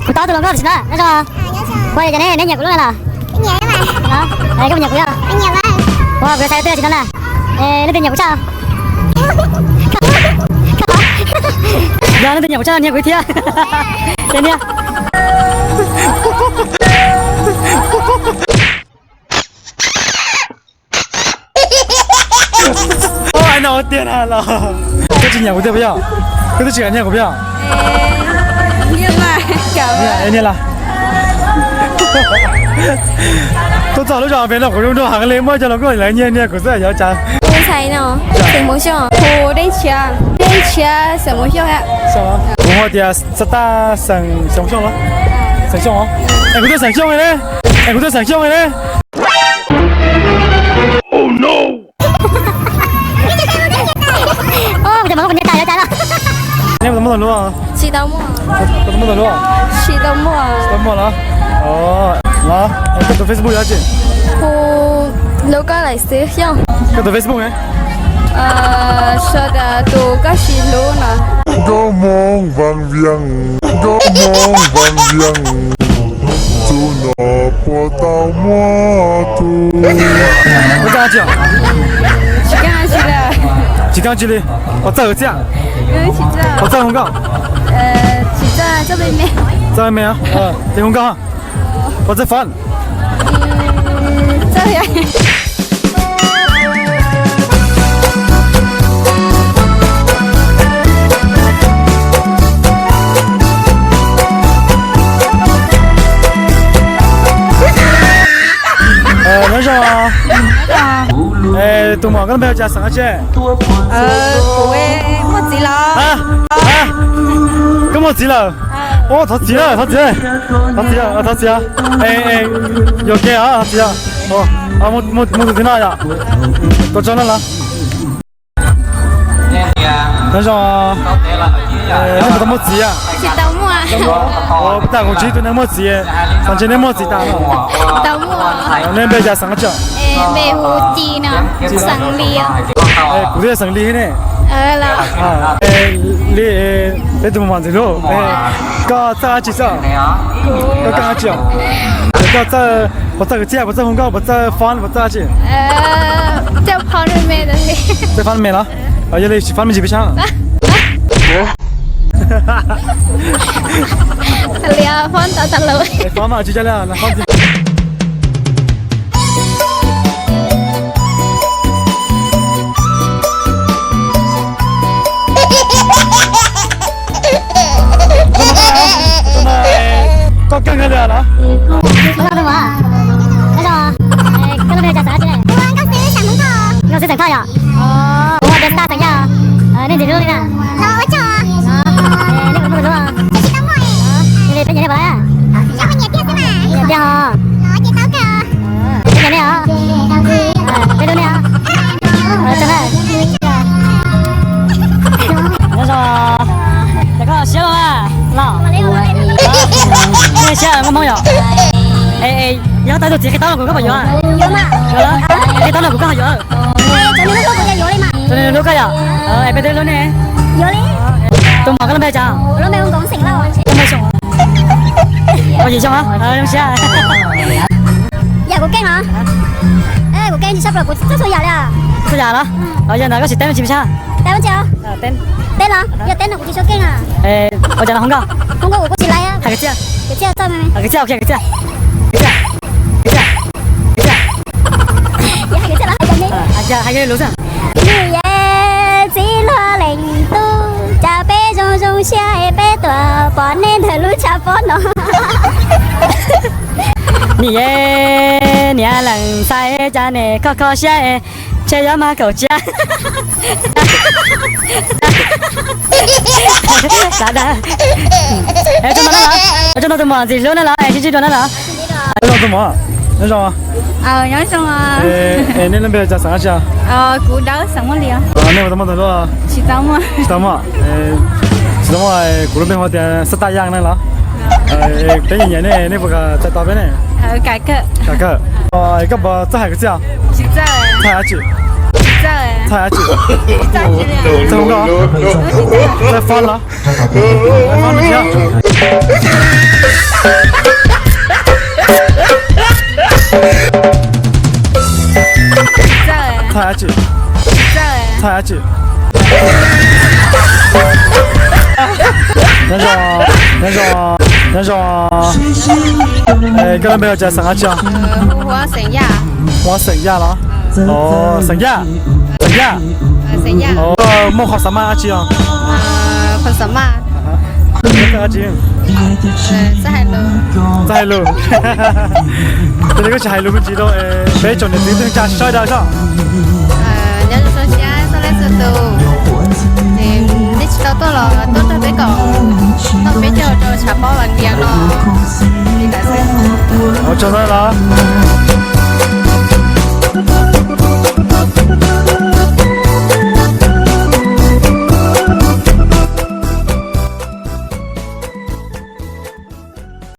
cụ tao tụi nó có gì đó, nói cho. Quay cái này nhà của nó là. Nhà đó mà. Đó, đây cái nhà của nó. Nhà ba. Wow, cái xe tên gì đó nè. Nó tên nhà của sao? Dạ, nó tên nhà của sao? Nhà của Thia. Tên nha. Ai nào tiền à là cái gì nhà của Thia bây giờ? Cái gì nhà của bây giờ? Nhưng mà cảm Nhà này là. Tôi早就找别人活动行列嘛，叫老公来念念，可是要讲。我猜呢，什么熊？我的钱，什么熊呀？什么？我哋實打成熊咯，成熊哦。誒，佢都成熊嘅咧，佢都成熊嘅咧。Oh no！ 哦，怎麼我大了？你有冇得路啊？知道麼？有冇得路啊？知道麼？得冇啦？哦，嗱，我到 Facebook 有一隻。我老家嚟使用。到 Facebook 嘅。說的都個是路呢。Go mong vang viang, go mong vang viang. Tu no po tao mo tu. 我跟他講，是幹啥去了？幾張機哩？我在而家，是這。我在紅港，是這邊咩？在外面啊，在紅港啊，我在飯。這樣。晚上啊。東華嗰邊有隻神車。各位莫急了。咁我急了。哦，他急了。有嘅啊，他急了。哦，冇聽到呀。到咗啦。晚上啊。你不怎麼急啊？是到麼啊？我不打工機都那麼急，上次那麼急打了。到麼啊？那邊隻神車。咩胡子呢？生理啊？古啲生理呢？啦。你做乜忙住咯？個揸住先，個揸住，個揸我揸個車，我揸紅高，我揸翻，我揸住。就跑咗咩的？在翻面啦？要你翻面幾邊上？你啊，翻到得路。翻嘛，就這樣，那翻。có căng cái gì đó? Không đâu mà. Bây giờ cái này chả sao chứ này. Con xứ sản món thò. Con xứ sản thò à? Ủa, đến ta thành ra. Nên gì luôn đi nè. Nó cho. Nên cũng luôn à. Chị chỉ tao ngồi. Nên bên nhà này vào à? Cho bên nhà tiếp thế mà. Nhà tiếp hả? Nó chị tao kìa. Bên nhà này hả? Bên đâu này hả? Chân này. Bây giờ để có xíu à. Lọ. Xe ngon không vậy? Ê, giờ tới được chị cái táo của các bạn rồi. Vô mà. Rồi. Cái táo của các bạn rồi. Cho nên nó có cái vô đi mà. Cho nên nó cái à? Em bên đây luôn nè. Vô đi. Tôi mặc cái bên chả. Nó bên không có xỉn đâu. Không phải xong. Có gì xong hả? Em xe. Dạ của Ken hả? Ê, của Ken thì sắp rồi, của sắp số giờ à? Số giờ đó. Giờ này có gì tên chị sao? Tên chưa? Tên. Tên hả? Giờ tên là của chị số Ken à? Ê, bây giờ là không có. Không có của chị lại á. Cái chưa? Cái chưa cho mày. Cái chưa, cái chưa. Dạ cái chưa là hai cái. Hai cái lúa sao? Như vậy chỉ lo lệnh tu, cha bé rong rong xe bé tua, bỏ nên thở lúa cha bỏ nó. Nì ye, nhà lần sai cha nè, khó xe, chơi gió mà cầu cha. Đã. Ê, cho nó tụi mò gì luôn đó là, chị cho nó là. Nó tụi mò. Nhớ xong à? Nhớ xong à. Ê, nên bây giờ sáng chưa? Cú đỡ xong rồi liền. Nên tụi mò tụi nó. Chị tao mà. Chị tao mà. Chị tao mà, cú bên họ tiền sắt tay giang này là. Cái gì này, này bữa tại tao bên này. Cải cỡ. Cái bà chắc hai cái gì à? Chị ra. Hai cái gì? Dạ. Thay chị. Dạ chị nè. Sao không có? Tại fan là? Fan là gì à? 那种，哎，刚才没有讲啥讲？我成呀，我省亚了。哦，省亚。成呀，哦，莫学什么阿讲？学什么？那个阿讲。在路。这个是海路不知道诶，北种的这个加晒到上。nhớ cho số xe số lấy số tù thì đi đâu tôi là tôi cho bé còn tôi bé cho chả bao lần tiền nó đi tại sao 我找到了。